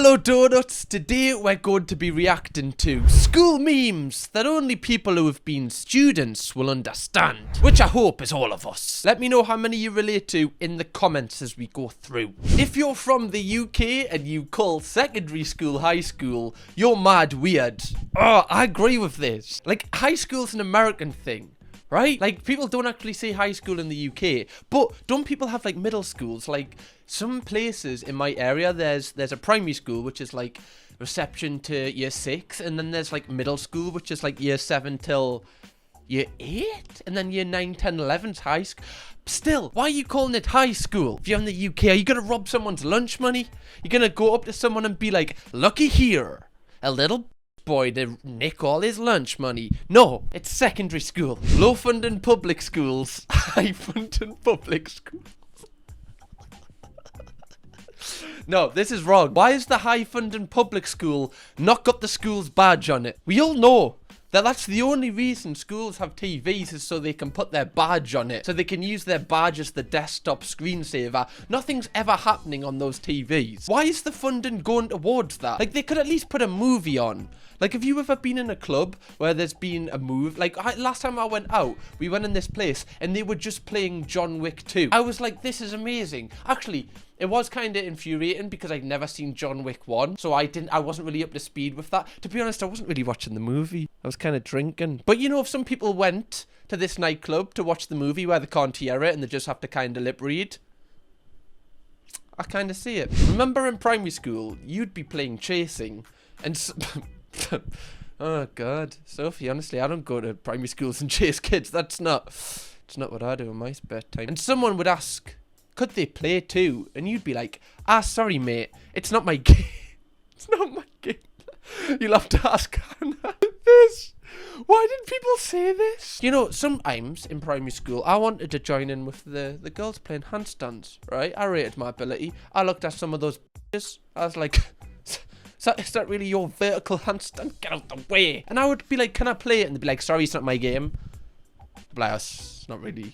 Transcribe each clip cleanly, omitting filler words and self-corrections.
Hello Donuts, today we're going to be reacting to school memes that only people who have been students will understand, which I hope is all of us. Let me know how many you relate to in the comments as we go through. If you're from the UK and you call secondary school high school, you're mad weird. Oh, I agree with this. Like, high school's an American thing. Right? Like, people don't actually say high school in the UK, but don't people have, like, middle schools? Like, some places in my area, there's a primary school, which is, like, reception to year 6, and then there's, like, middle school, which is, like, year 7 till year 8, and then year 9, 10, 11's high school. Still, why are you calling it high school? If you're in the UK, are you gonna rob someone's lunch money? You're gonna go up to someone and be like, looky here, a little boy to nick all his lunch money. No, it's secondary school. Low funding public schools, high funding public schools. No, this is wrong. Why is the high funding public school not got the school's badge on it? We all know that that's the only reason schools have TVs is so they can put their badge on it. So they can use their badge as the desktop screensaver. Nothing's ever happening on those TVs. Why is the funding going towards that? Like, they could at least put a movie on. Like, have you ever been in a club where there's been a movie? Like, last time I went out, we went in this place and they were just playing John Wick 2. I was like, this is amazing. Actually, it was kind of infuriating because I'd never seen John Wick 1. So I wasn't really up to speed with that. To be honest, I wasn't really watching the movie. I was kind of drinking. But you know, if some people went to this nightclub to watch the movie where they can't hear it and they just have to kind of lip read, I kind of see it. Remember in primary school, you'd be playing chasing and... Oh god, Sophie, honestly, I don't go to primary schools and chase kids. It's not what I do in my spare time. And someone would ask, could they play too? And you'd be like, sorry mate, it's not my game. It's not my game. You'll have to ask Hannah this. Why did people say this? You know, sometimes in primary school, I wanted to join in with the girls playing handstands, right? I rated my ability. I looked at some of those bitches. I was like... Is that really your vertical handstand? Get out the way. And I would be like, can I play it? And they'd be like, sorry, it's not my game. I'd be like, it's not really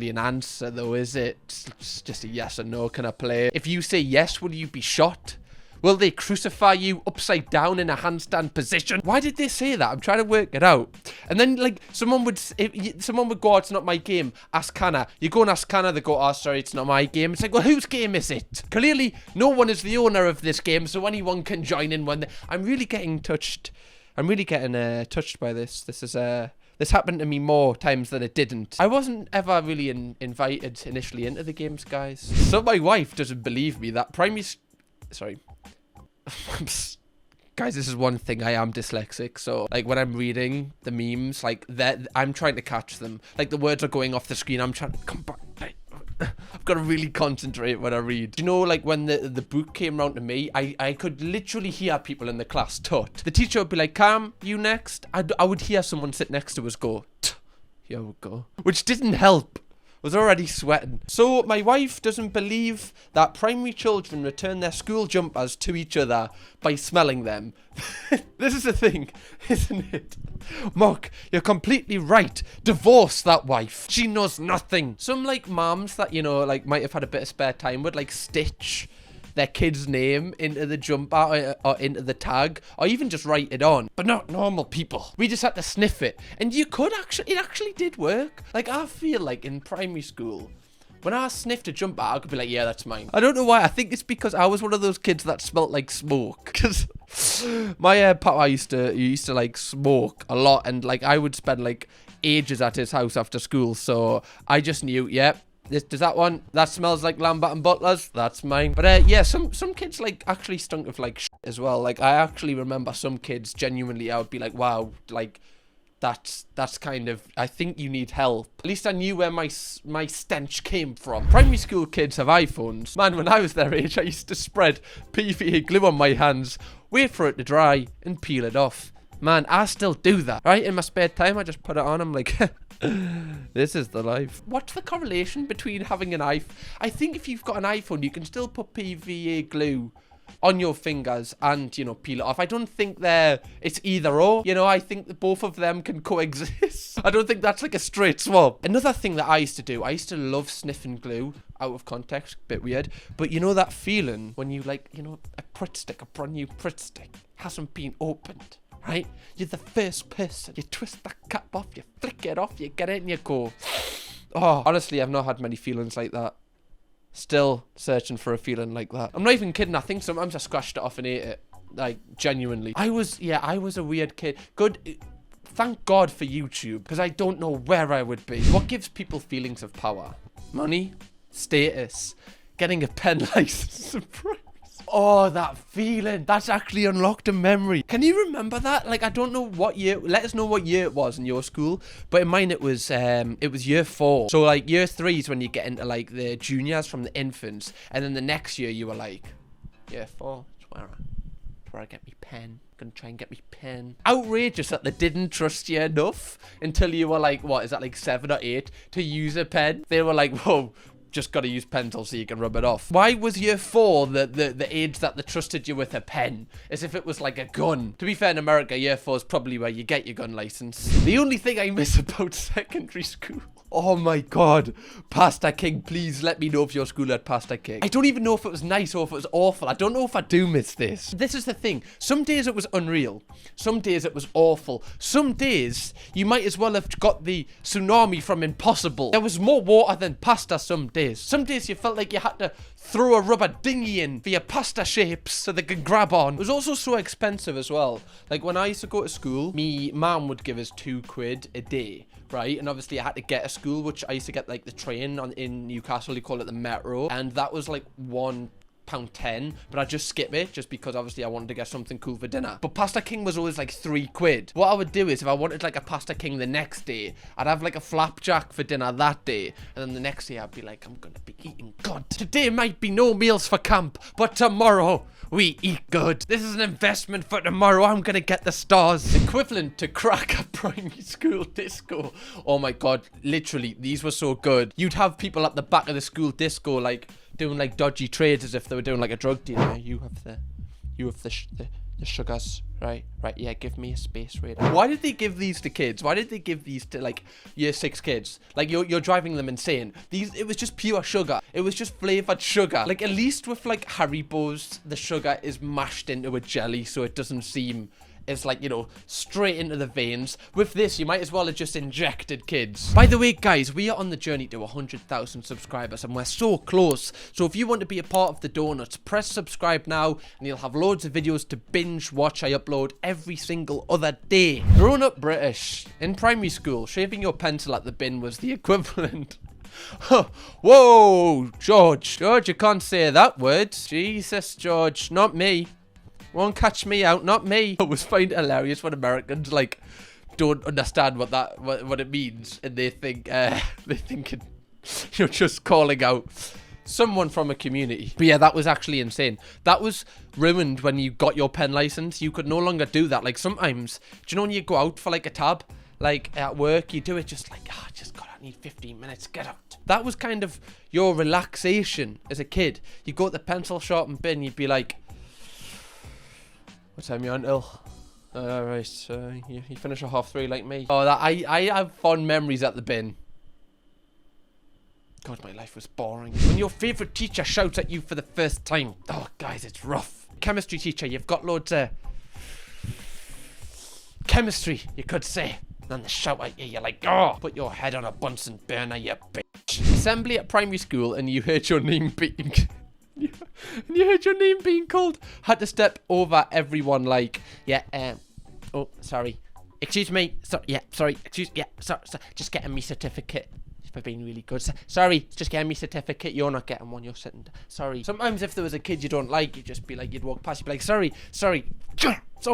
an answer though, is it? It's just a yes or no. Can I play it? If you say yes, will you be shot? Will they crucify you upside down in a handstand position? Why did they say that? I'm trying to work it out. And then, like, someone would go, oh, it's not my game. Ask Hannah. You go and ask Hannah, they go, oh, sorry, it's not my game. It's like, well, whose game is it? Clearly, no one is the owner of this game, so anyone can join in when I'm really getting touched. I'm really getting touched by this. This happened to me more times than it didn't. I wasn't ever really invited initially into the games, guys. So my wife doesn't believe me that Sorry. Guys, this is one thing, I am dyslexic, so like when I'm reading the memes, like I'm trying to catch them. Like the words are going off the screen, I'm trying to come back. I've got to really concentrate when I read. You know, like when the book came round to me, I could literally hear people in the class tut. The teacher would be like, Cam, you next. I would hear someone sit next to us go, here we go. Which didn't help. Was already sweating. So my wife doesn't believe that primary children return their school jumpers to each other by smelling them. This is the thing, isn't it? Mark, you're completely right. Divorce that wife. She knows nothing. Some like moms that, you know, like might have had a bit of spare time would like stitch their kid's name into the jumper or into the tag, or even just write it on. But not normal people. We just had to sniff it. And it actually did work. Like, I feel like in primary school, when I sniffed a jumper, I could be like, yeah, that's mine. I don't know why. I think it's because I was one of those kids that smelled like smoke. Because my papa used to like smoke a lot, and like I would spend like ages at his house after school. So I just knew, yep. Does that one? That smells like Lambert and Butlers. That's mine. But yeah, some kids like actually stunk of like shit as well. Like I actually remember some kids genuinely. I would be like, wow, like that's kind of. I think you need help. At least I knew where my stench came from. Primary school kids have iPhones. Man, when I was their age, I used to spread PVA glue on my hands, wait for it to dry, and peel it off. Man, I still do that. Right in my spare time, I just put it on. I'm like. This is the life. What's the correlation between having an iPhone? I think if you've got an iPhone, you can still put PVA glue on your fingers and, you know, peel it off. I don't think it's either or. You know, I think that both of them can coexist. I don't think that's like a straight swap. Another thing that I used to do, I used to love sniffing glue out of context, bit weird. But you know that feeling when you like, you know, a Pritt stick, a brand new Pritt stick hasn't been opened, right? You're the first person. You twist that cap off, you flick it off, you get it and you go. Oh, honestly, I've not had many feelings like that. Still searching for a feeling like that. I'm not even kidding. I think sometimes I scratched it off and ate it. Like, genuinely. I was a weird kid. Good. Thank God for YouTube, because I don't know where I would be. What gives people feelings of power? Money? Status? Getting a pen license? Oh, that feeling. That's actually unlocked a memory. Can you remember that? Like, I don't know what year. Let us know what year it was in your school. But in mine, it was year 4. So, like, year 3 is when you get into, like, the juniors from the infants. And then the next year, you were like, year 4. That's where I get me pen. Gonna try and get me pen. Outrageous that they didn't trust you enough until you were, like, what, is that, like, 7 or 8 to use a pen? They were like, whoa. Just got to use pencil so you can rub it off. Why was year 4 the age that they trusted you with a pen? As if it was like a gun. To be fair, in America, year 4 is probably where you get your gun license. The only thing I miss about secondary school. Oh my God. Pasta King, please let me know if your school had Pasta King. I don't even know if it was nice or if it was awful. I don't know if I do miss this. This is the thing. Some days it was unreal. Some days it was awful. Some days you might as well have got the tsunami from Impossible. There was more water than pasta some days. Some days you felt like you had to throw a rubber dinghy in for your pasta shapes so they could grab on. It was also so expensive as well. Like when I used to go to school, me mum would give us £2 a day. Right, and obviously I had to get a school, which I used to get like the train in Newcastle, you call it the metro, and that was like £1.10, but I just skip it just because obviously I wanted to get something cool for dinner. But Pasta King was always like £3. What I would do is if I wanted like a Pasta King the next day, I'd have like a flapjack for dinner that day, and then the next day I'd be like, I'm gonna be eating good. Today might be no meals for camp, but tomorrow we eat good. This is an investment for tomorrow. I'm gonna get the stars. Equivalent to crack a primary school disco. Oh my God, literally, these were so good. You'd have people at the back of the school disco like doing like dodgy trades as if they were doing like a drug deal. Yeah, you have the sugars, right, yeah, give me a space radar. Why did they give these to kids? Why did they give these to like year 6 kids? Like you're driving them insane. It was just pure sugar. It was just flavored sugar. Like at least with like Haribo's, the sugar is mashed into a jelly so it doesn't seem it's like, you know, straight into the veins. With this, you might as well have just injected kids. By the way, guys, we are on the journey to 100,000 subscribers and we're so close. So if you want to be a part of the donuts, press subscribe now and you'll have loads of videos to binge watch. I upload every single other day. Grown up British. In primary school, shaving your pencil at the bin was the equivalent. Whoa, George, you can't say that word. Jesus, George, not me. Won't catch me out, not me. I always find it hilarious when Americans like don't understand what it means, and they think you're just calling out someone from a community. But yeah, that was actually insane. That was ruined when you got your pen license. You could no longer do that. Like sometimes, do you know when you go out for like a tab, like at work, you do it just like, I need 15 minutes, get out. That was kind of your relaxation as a kid. You go to the pencil shop and bin, you'd be like, what time you on till? Right, you finish at 3:30 like me. Oh, I have fond memories at the bin. God, my life was boring. When your favourite teacher shouts at you for the first time. Oh, guys, it's rough. Chemistry teacher, you've got loads of chemistry, you could say. And then they shout at you, you're like, oh, put your head on a Bunsen burner, you bitch. Assembly at primary school and you heard your name being... And you heard your name being called. Had to step over everyone like, yeah, oh, sorry. Excuse me. Sorry. Just getting me certificate. For being really good. Sorry, just getting me certificate. You're not getting one. You're sitting. Sorry. Sometimes if there was a kid you don't like, you'd just be like, you'd walk past, you'd be like, sorry. So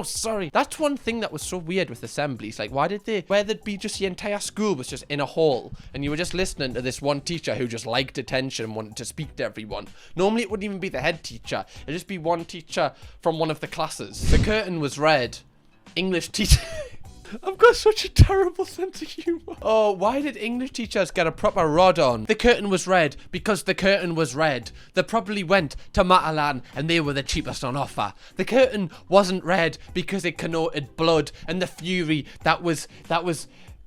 sorry. That's one thing that was so weird with assemblies. Like, where there'd be just the entire school was just in a hall and you were just listening to this one teacher who just liked attention and wanted to speak to everyone. Normally it wouldn't even be the head teacher. It'd just be one teacher from one of the classes. The curtain was red. English teacher. I've got such a terrible sense of humor. Oh, why did English teachers get a proper rod on? The curtain was red because the curtain was red. They probably went to Matalan and they were the cheapest on offer. The curtain wasn't red because it connoted blood and the fury that was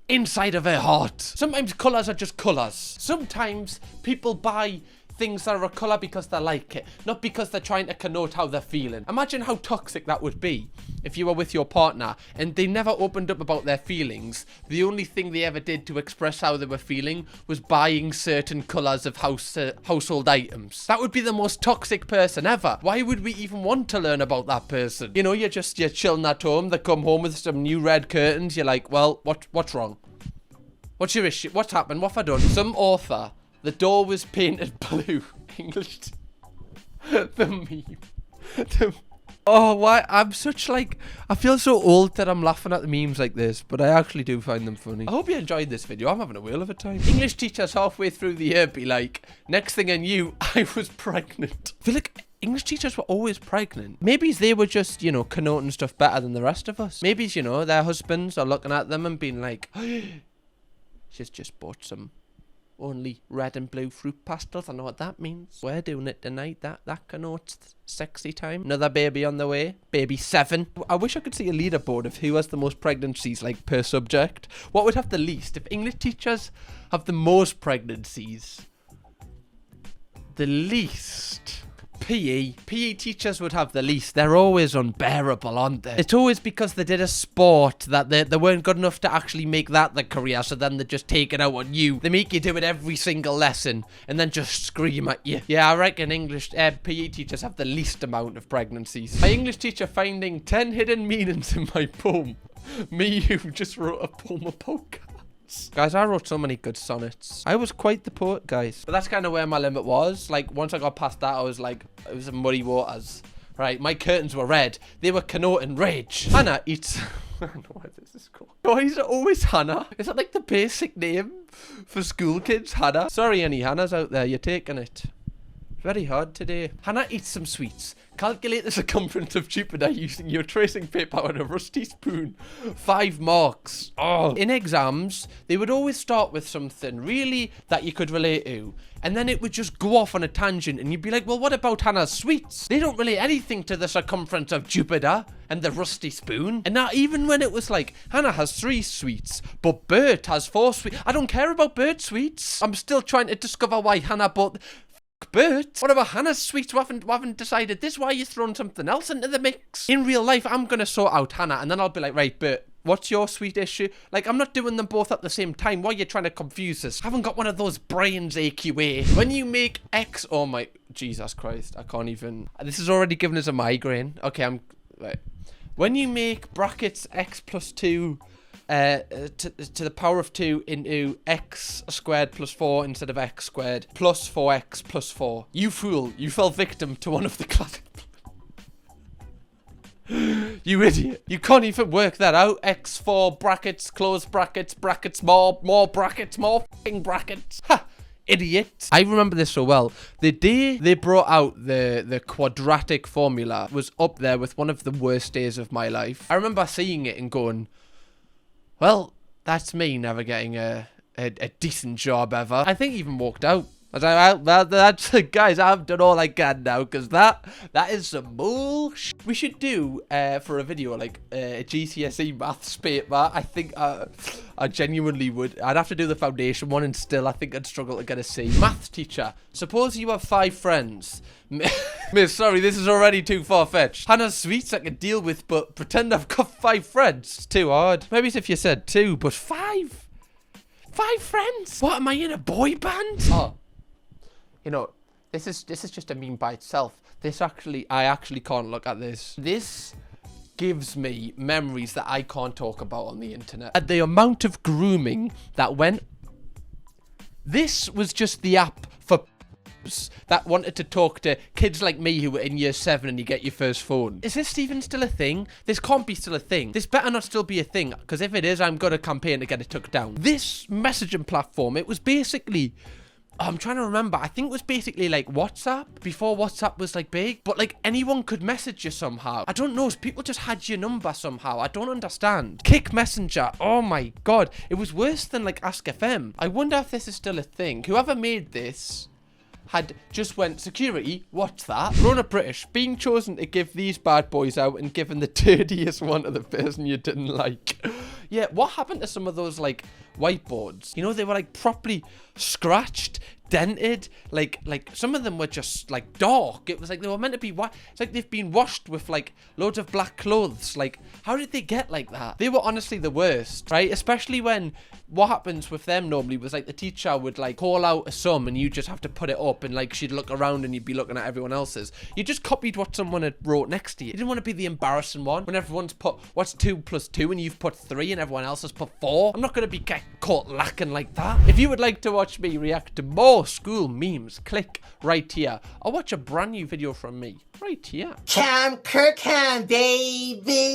inside of her heart. Sometimes colours are just colours. Sometimes people buy things that are a colour because they like it, not because they're trying to connote how they're feeling. Imagine how toxic that would be if you were with your partner and they never opened up about their feelings. The only thing they ever did to express how they were feeling was buying certain colours of household items. That would be the most toxic person ever. Why would we even want to learn about that person? You know, you're chilling at home, they come home with some new red curtains, you're like, well, what's wrong? What's your issue? What's happened? What have I done? Some author, the door was painted blue. English. The meme. Oh, why? I'm such like... I feel so old that I'm laughing at the memes like this, but I actually do find them funny. I hope you enjoyed this video. I'm having a whale of a time. English teachers halfway through the year be like, next thing I knew, I was pregnant. I feel like English teachers were always pregnant. Maybe they were just, you know, connoting stuff better than the rest of us. Maybe, you know, their husbands are looking at them and being like, she's just bought some only red and blue fruit pastels. I know what that means. We're doing it tonight. That connotes sexy time. Another baby on the way. Baby 7. I wish I could see a leaderboard of who has the most pregnancies, like, per subject. What would have the least? If English teachers have the most pregnancies, the least... PE teachers would have the least. They're always unbearable, aren't they? It's always because they did a sport that they weren't good enough to actually make that their career, so then they just take it out on you. They make you do it every single lesson and then just scream at you. Yeah, I reckon English PE teachers have the least amount of pregnancies. My English teacher finding 10 hidden meanings in my poem. Me who just wrote a poem about cats. Guys, I wrote so many good sonnets. I was quite the poet, guys. But that's kind of where my limit was. Like, once I got past that, I was like, it was in muddy waters. Right, my curtains were red. They were connoting rage. Hannah eats... I don't know what this is called. Why is it always Hannah? Is that like the basic name for school kids? Hannah? Sorry, any Hannahs out there, you're taking it very hard today. Hannah eats some sweets. Calculate the circumference of Jupiter using your tracing paper and a rusty spoon. 5 marks. Oh. In exams, they would always start with something really that you could relate to. And then it would just go off on a tangent and you'd be like, well, what about Hannah's sweets? They don't relate anything to the circumference of Jupiter and the rusty spoon. And now even when it was like, Hannah has 3 sweets, but Bert has 4 sweets. I don't care about Bert's sweets. I'm still trying to discover why Hannah bought... Bert? What about Hannah's sweets? We haven't decided this. Why are you throwing something else into the mix? In real life, I'm going to sort out Hannah and then I'll be like, right, Bert, what's your sweet issue? Like, I'm not doing them both at the same time. Why are you trying to confuse us? I haven't got one of those brains, AQA. When you make X... Oh my... Jesus Christ. I can't even... This is already giving us a migraine. Okay, Right. When you make brackets X plus 2... to the power of 2 into x squared plus 4 instead of x squared plus 4x plus 4. You fool. You fell victim to one of the classic... You idiot. You can't even work that out. X4 brackets, close brackets, brackets, more brackets, more f***ing brackets. Ha! Idiot. I remember this so well. The day they brought out the quadratic formula was up there with one of the worst days of my life. I remember seeing it and going... Well, that's me never getting a decent job ever. I think he even walked out. I was like, well, that's... Guys, I've done all I can now, because that is some bullshit. We should do, for a video, like, a GCSE maths paper. I think I genuinely would. I'd have to do the foundation one, and still, I think I'd struggle to get a C. Maths teacher. Suppose you have 5 friends. Miss, sorry, this is already too far-fetched. Hannah's sweets I can deal with, but pretend I've got 5 friends. It's too hard. Maybe it's if you said 2, but 5? 5 friends? What, am I in a boy band? Oh. You know, this is just a meme by itself. I actually can't look at this. This gives me memories that I can't talk about on the internet. And the amount of grooming that went... This was just the app for that wanted to talk to kids like me who were in year 7 and you get your first phone. Is this even still a thing? This can't be still a thing. This better not still be a thing, because if it is, I'm going to campaign to get it took down. This messaging platform, it was basically I'm trying to remember. I think it was basically like WhatsApp before WhatsApp was like big, but like anyone could message you somehow. I don't know. People just had your number somehow. I don't understand. Kick Messenger. Oh my God. It was worse than like Ask FM. I wonder if this is still a thing. Whoever made this had just went, security, what's that? Grown up British, being chosen to give these bad boys out and given the dirtiest one to the person you didn't like. Yeah, what happened to some of those like whiteboards? You know, they were like properly scratched, dented, like some of them were just like dark. It was like they were meant to be it's like they've been washed with like loads of black clothes. Like, how did they get like that? They were honestly the worst, right? Especially when what happens with them normally was like the teacher would like call out a sum and you just have to put it up, and like she'd look around and you'd be looking at everyone else's. You just copied what someone had wrote next to you. You didn't want to be the embarrassing one when everyone's put what's 2 + 2 and you've put 3 and everyone else has put 4. I'm not going to be caught lacking like that. If you would like to watch me react to more school memes, click right here, or watch a brand new video from me right here. Kirkham, baby.